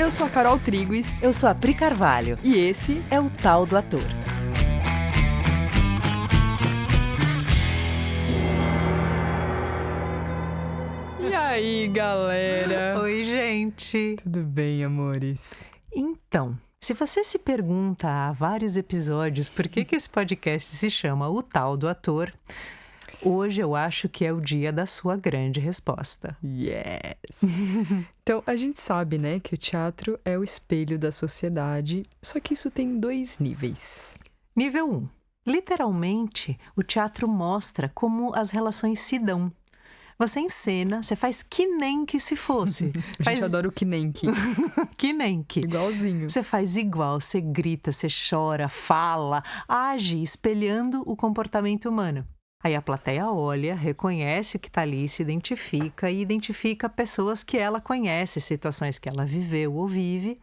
Eu sou a Carol Triguis. Eu sou a Pri Carvalho. E esse é o Tal do Ator. E aí, galera? Oi, gente. Tudo bem, amores? Então, se você se pergunta há vários episódios por que esse podcast se chama O Tal do Ator, hoje eu acho que é o dia da sua grande resposta. Yes! Então, a gente sabe, né, que o teatro é o espelho da sociedade, só que isso tem 2 níveis. Nível 1. Literalmente, o teatro mostra como as relações se dão. Você encena, você faz que nem que se fosse. A gente adora o que nem que. Que nem que. Igualzinho. Você faz igual, você grita, você chora, fala, age espelhando o comportamento humano. Aí a plateia olha, reconhece o que está ali, se identifica e identifica pessoas que ela conhece, situações que ela viveu ou vive.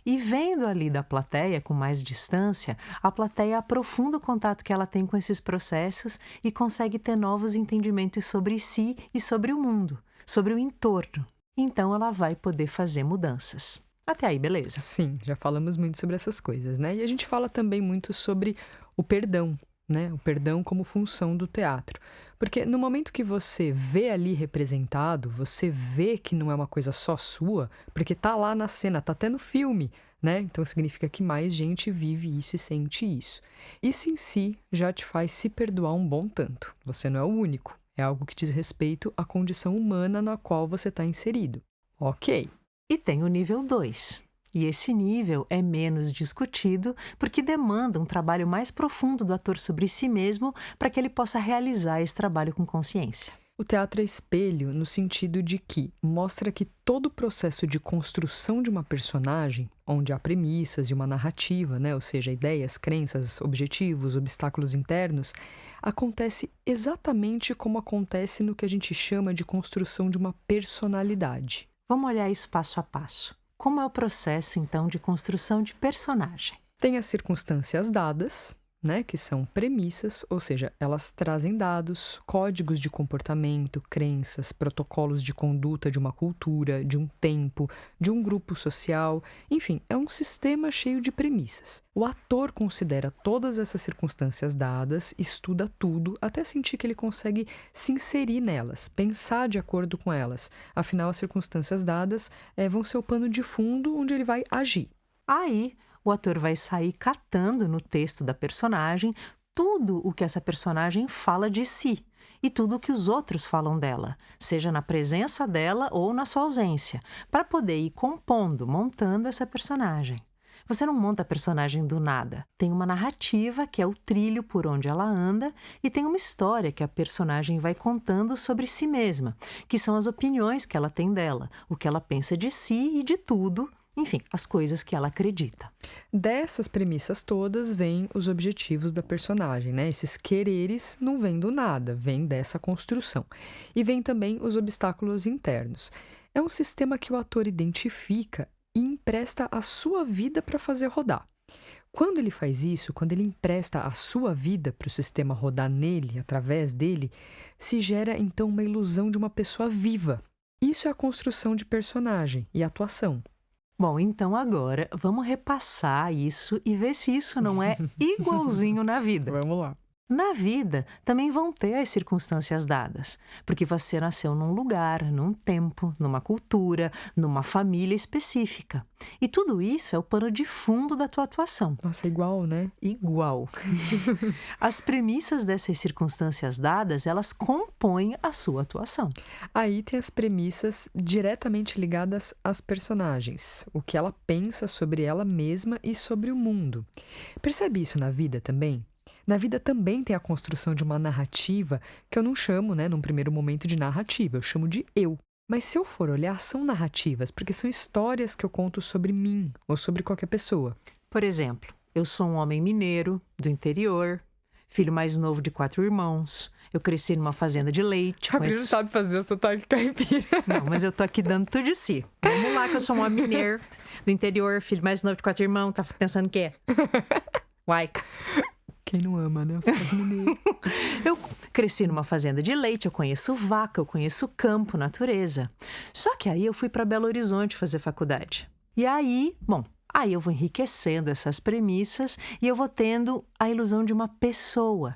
E vendo ali da plateia, com mais distância, a plateia aprofunda o contato que ela tem com esses processos e consegue ter novos entendimentos sobre si e sobre o mundo, sobre o entorno. Então ela vai poder fazer mudanças. Até aí, beleza? Sim, já falamos muito sobre essas coisas, né? E a gente fala também muito sobre o perdão. Né? O perdão como função do teatro. Porque no momento que você vê ali representado, você vê que não é uma coisa só sua, porque tá lá na cena, tá até no filme, né? Então significa que mais gente vive isso e sente isso. Isso em si já te faz se perdoar um bom tanto. Você não é o único. É algo que diz respeito à condição humana na qual você está inserido. Ok. E tem o nível 2. E esse nível é menos discutido porque demanda um trabalho mais profundo do ator sobre si mesmo para que ele possa realizar esse trabalho com consciência. O teatro é espelho no sentido de que mostra que todo o processo de construção de uma personagem, onde há premissas e uma narrativa, né, ou seja, ideias, crenças, objetivos, obstáculos internos, acontece exatamente como acontece no que a gente chama de construção de uma personalidade. Vamos olhar isso passo a passo. Como é o processo, então, de construção de personagem? Tem as circunstâncias dadas, né, que são premissas, ou seja, elas trazem dados, códigos de comportamento, crenças, protocolos de conduta de uma cultura, de um tempo, de um grupo social, enfim, é um sistema cheio de premissas. O ator considera todas essas circunstâncias dadas, estuda tudo, até sentir que ele consegue se inserir nelas, pensar de acordo com elas. Afinal, as circunstâncias dadas vão ser o pano de fundo onde ele vai agir. Aí, o ator vai sair catando no texto da personagem tudo o que essa personagem fala de si e tudo o que os outros falam dela, seja na presença dela ou na sua ausência, para poder ir compondo, montando essa personagem. Você não monta a personagem do nada. Tem uma narrativa, que é o trilho por onde ela anda, e tem uma história que a personagem vai contando sobre si mesma, que são as opiniões que ela tem dela, o que ela pensa de si e de tudo. Enfim, as coisas que ela acredita. Dessas premissas todas vêm os objetivos da personagem, né? Esses quereres não vêm do nada, vêm dessa construção. E vêm também os obstáculos internos. É um sistema que o ator identifica e empresta a sua vida para fazer rodar. Quando ele faz isso, quando ele empresta a sua vida para o sistema rodar nele, através dele, se gera então uma ilusão de uma pessoa viva. Isso é a construção de personagem e atuação. Bom, então agora vamos repassar isso e ver se isso não é igualzinho na vida. Vamos lá. Na vida, também vão ter as circunstâncias dadas, porque você nasceu num lugar, num tempo, numa cultura, numa família específica. E tudo isso é o pano de fundo da tua atuação. Nossa, igual, né? Igual. As premissas dessas circunstâncias dadas, elas compõem a sua atuação. Aí tem as premissas diretamente ligadas às personagens, o que ela pensa sobre ela mesma e sobre o mundo. Percebe isso na vida também? Na vida também tem a construção de uma narrativa que eu não chamo, né, num primeiro momento de narrativa, eu chamo de eu. Mas se eu for olhar, são narrativas, porque são histórias que eu conto sobre mim ou sobre qualquer pessoa. Por exemplo, eu sou um homem mineiro, do interior, filho mais novo de 4 irmãos. Eu cresci numa fazenda de leite. A Pri não sabe fazer o sotaque caipira. Não, mas eu tô aqui dando tudo de si. Vamos lá, que eu sou um homem mineiro, do interior, filho mais novo de 4 irmãos. Tá pensando o quê? Uai. Quem não ama, né? O sotaque mineiro. Eu cresci numa fazenda de leite, eu conheço vaca, eu conheço campo, natureza. Só que aí eu fui para Belo Horizonte fazer faculdade. E aí, bom, aí eu vou enriquecendo essas premissas e eu vou tendo a ilusão de uma pessoa.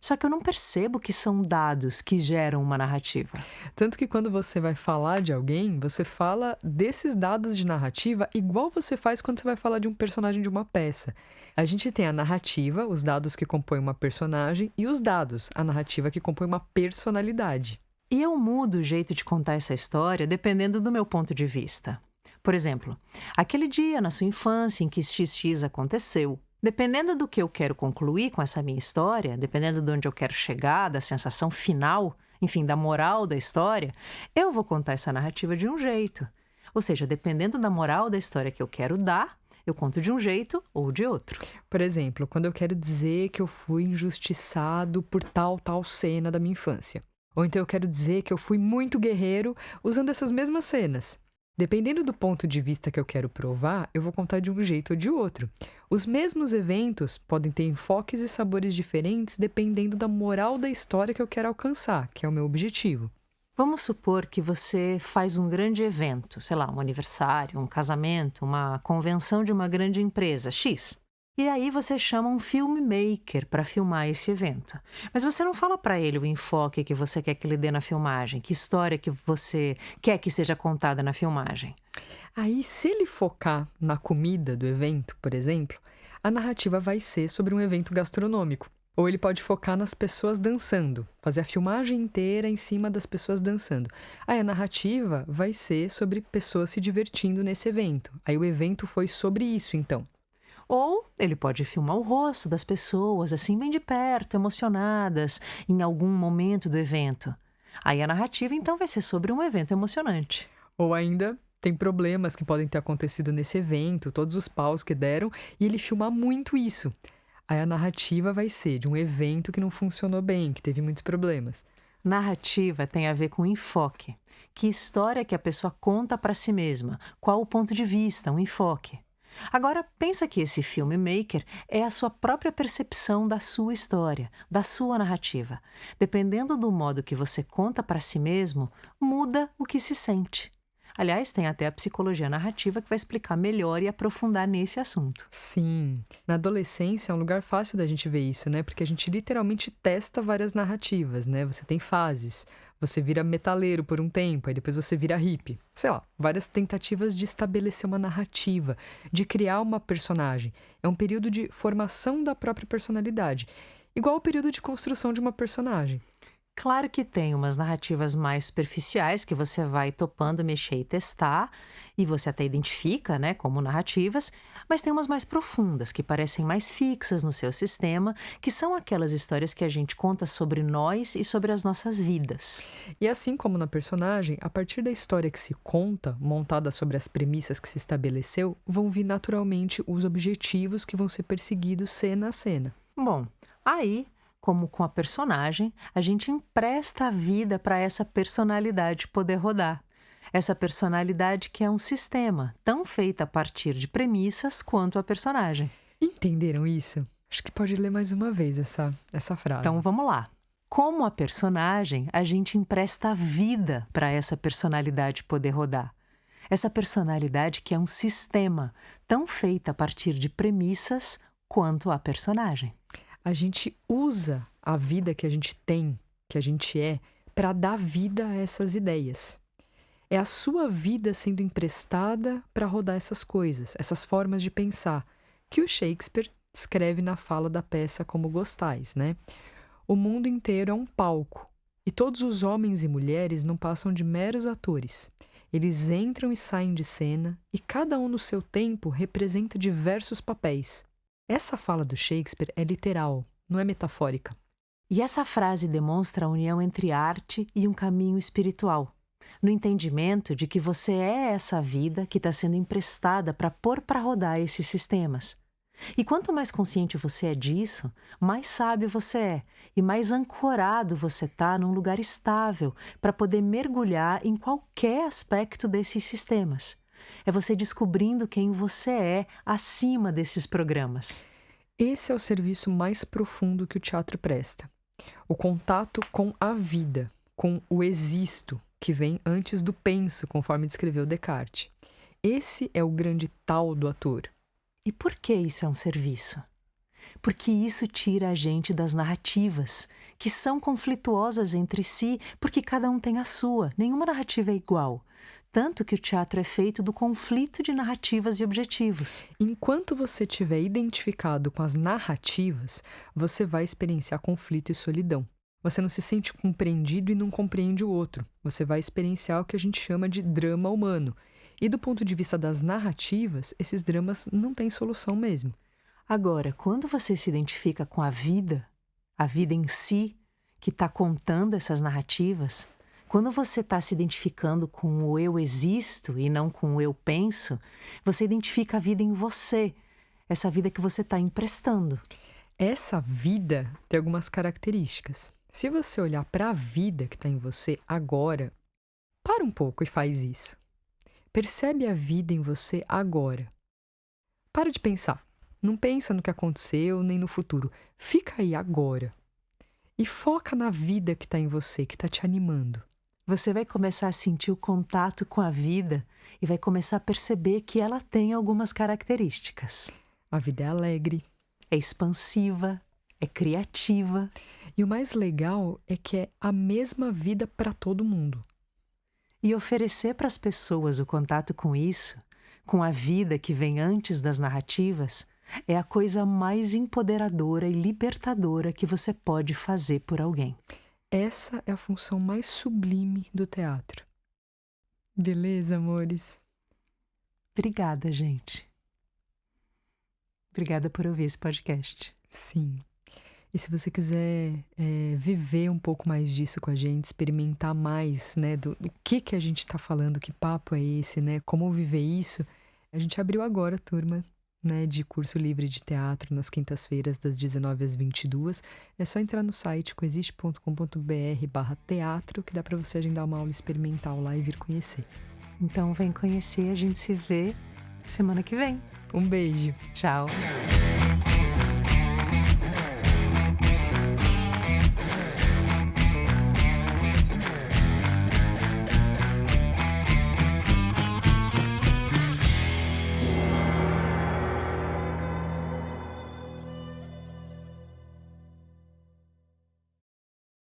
Só que eu não percebo que são dados que geram uma narrativa. Tanto que quando você vai falar de alguém, você fala desses dados de narrativa igual você faz quando você vai falar de um personagem de uma peça. A gente tem a narrativa, os dados que compõem uma personagem, e os dados, a narrativa que compõe uma personalidade. E eu mudo o jeito de contar essa história dependendo do meu ponto de vista. Por exemplo, aquele dia na sua infância em que XX aconteceu. Dependendo do que eu quero concluir com essa minha história, dependendo de onde eu quero chegar, da sensação final, enfim, da moral da história, eu vou contar essa narrativa de um jeito. Ou seja, dependendo da moral da história que eu quero dar, eu conto de um jeito ou de outro. Por exemplo, quando eu quero dizer que eu fui injustiçado por tal cena da minha infância. Ou então eu quero dizer que eu fui muito guerreiro usando essas mesmas cenas. Dependendo do ponto de vista que eu quero provar, eu vou contar de um jeito ou de outro. Os mesmos eventos podem ter enfoques e sabores diferentes dependendo da moral da história que eu quero alcançar, que é o meu objetivo. Vamos supor que você faz um grande evento, sei lá, um aniversário, um casamento, uma convenção de uma grande empresa, X. E aí você chama um filmmaker para filmar esse evento. Mas você não fala para ele o enfoque que você quer que ele dê na filmagem, que história que você quer que seja contada na filmagem. Aí, se ele focar na comida do evento, por exemplo, a narrativa vai ser sobre um evento gastronômico. Ou ele pode focar nas pessoas dançando, fazer a filmagem inteira em cima das pessoas dançando. Aí a narrativa vai ser sobre pessoas se divertindo nesse evento. Aí o evento foi sobre isso, então. Ou ele pode filmar o rosto das pessoas, assim, bem de perto, emocionadas, em algum momento do evento. Aí a narrativa, então, vai ser sobre um evento emocionante. Ou ainda tem problemas que podem ter acontecido nesse evento, todos os paus que deram, e ele filmar muito isso. Aí a narrativa vai ser de um evento que não funcionou bem, que teve muitos problemas. Narrativa tem a ver com enfoque. Que história que a pessoa conta para si mesma? Qual o ponto de vista, um enfoque? Agora, pensa que esse filmmaker é a sua própria percepção da sua história, da sua narrativa. Dependendo do modo que você conta para si mesmo, muda o que se sente. Aliás, tem até a psicologia narrativa que vai explicar melhor e aprofundar nesse assunto. Sim, na adolescência é um lugar fácil da gente ver isso, né? Porque a gente literalmente testa várias narrativas, né? Você tem fases, você vira metaleiro por um tempo, aí depois você vira hippie. Sei lá, várias tentativas de estabelecer uma narrativa, de criar uma personagem. É um período de formação da própria personalidade, igual o período de construção de uma personagem. Claro que tem umas narrativas mais superficiais que você vai topando mexer e testar, e você até identifica, né, como narrativas, mas tem umas mais profundas, que parecem mais fixas no seu sistema, que são aquelas histórias que a gente conta sobre nós e sobre as nossas vidas. E assim como na personagem, a partir da história que se conta, montada sobre as premissas que se estabeleceu, vão vir naturalmente os objetivos que vão ser perseguidos cena a cena. Bom, aí, como com a personagem, a gente empresta a vida para essa personalidade poder rodar. Essa personalidade que é um sistema, tão feita a partir de premissas quanto a personagem. Entenderam isso? Acho que pode ler mais uma vez essa frase. Então vamos lá. Como a personagem, a gente empresta a vida para essa personalidade poder rodar. Essa personalidade que é um sistema, tão feita a partir de premissas quanto a personagem. A gente usa a vida que a gente tem, que a gente é, para dar vida a essas ideias. É a sua vida sendo emprestada para rodar essas coisas, essas formas de pensar, que o Shakespeare escreve na fala da peça Como Gostais, né? O mundo inteiro é um palco, e todos os homens e mulheres não passam de meros atores. Eles entram e saem de cena, e cada um no seu tempo representa diversos papéis. Essa fala do Shakespeare é literal, não é metafórica. E essa frase demonstra a união entre arte e um caminho espiritual, no entendimento de que você é essa vida que está sendo emprestada para pôr para rodar esses sistemas. E quanto mais consciente você é disso, mais sábio você é e mais ancorado você está num lugar estável para poder mergulhar em qualquer aspecto desses sistemas. É você descobrindo quem você é acima desses programas. Esse é o serviço mais profundo que o teatro presta. O contato com a vida, com o existo, que vem antes do penso, conforme descreveu Descartes. Esse é o grande tal do ator. E por que isso é um serviço? Porque isso tira a gente das narrativas, que são conflituosas entre si, porque cada um tem a sua, nenhuma narrativa é igual. Tanto que o teatro é feito do conflito de narrativas e objetivos. Enquanto você estiver identificado com as narrativas, você vai experienciar conflito e solidão. Você não se sente compreendido e não compreende o outro. Você vai experienciar o que a gente chama de drama humano. E do ponto de vista das narrativas, esses dramas não têm solução mesmo. Agora, quando você se identifica com a vida em si, que está contando essas narrativas, quando você está se identificando com o eu existo e não com o eu penso, você identifica a vida em você, essa vida que você está emprestando. Essa vida tem algumas características. Se você olhar para a vida que está em você agora, para um pouco e faz isso. Percebe a vida em você agora. Para de pensar. Não pensa no que aconteceu nem no futuro. Fica aí agora. E foca na vida que está em você, que está te animando. Você vai começar a sentir o contato com a vida e vai começar a perceber que ela tem algumas características. A vida é alegre. É expansiva, é criativa. E o mais legal é que é a mesma vida para todo mundo. E oferecer para as pessoas o contato com isso, com a vida que vem antes das narrativas, é a coisa mais empoderadora e libertadora que você pode fazer por alguém. Essa é a função mais sublime do teatro. Beleza, amores? Obrigada, gente. Obrigada por ouvir esse podcast. Sim. E se você quiser viver um pouco mais disso com a gente, experimentar mais, né, do que a gente está falando, que papo é esse, né, como viver isso, a gente abriu agora a turma, né, de curso livre de teatro nas quintas-feiras das 19 às 22. É só entrar no site coexiste.com.br/teatro que dá para você agendar uma aula experimental lá e vir conhecer. Então vem conhecer, a gente se vê semana que vem. Um beijo. Tchau.